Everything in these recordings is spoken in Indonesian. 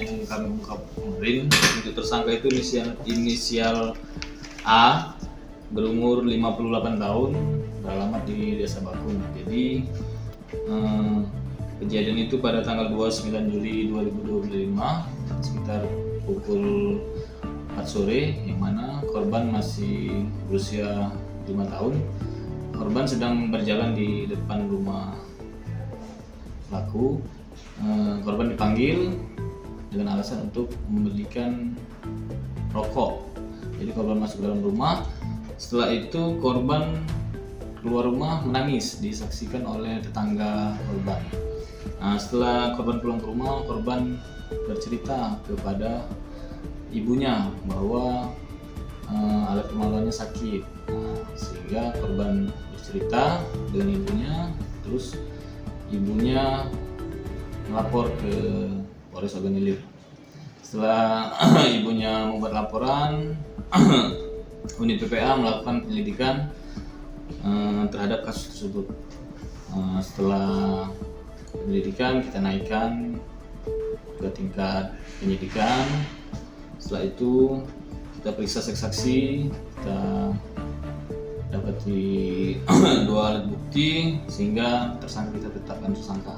yang kami ungkap kemarin. Untuk tersangka itu inisial A, berumur 58 tahun, beralamat di Desa Bakung. Jadi kejadian itu pada tanggal 29 Juli 2025 sekitar pukul 4 sore, yang mana korban masih berusia 5 tahun. Korban sedang berjalan di depan rumah pelaku. Korban dipanggil dengan alasan untuk membelikan rokok. Jadi korban masuk dalam rumah. Setelah itu korban keluar rumah menangis, disaksikan oleh tetangga korban. Setelah korban pulang ke rumah, korban bercerita kepada ibunya bahwa alat kemaluannya sakit. Sehingga korban bercerita dengan ibunya, terus ibunya melapor ke Polres Ogan Ilir. Setelah ibunya membuat laporan, unit PPA melakukan penyelidikan terhadap kasus tersebut. Setelah penyelidikan, kita naikkan ke tingkat penyidikan. Setelah itu kita periksa saksi, kita dapati 2 alat bukti sehingga tersangka kita tetapkan tersangka.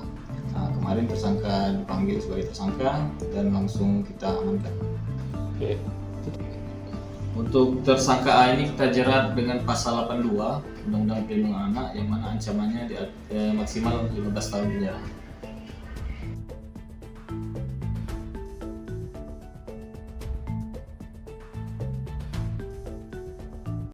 Kemarin tersangka dipanggil sebagai tersangka dan langsung kita amankan. Oke. Untuk tersangka A ini kita jerat dengan pasal 82 Undang-Undang Perlindungan Anak, yang mana ancamannya maksimal 15 tahun penjara.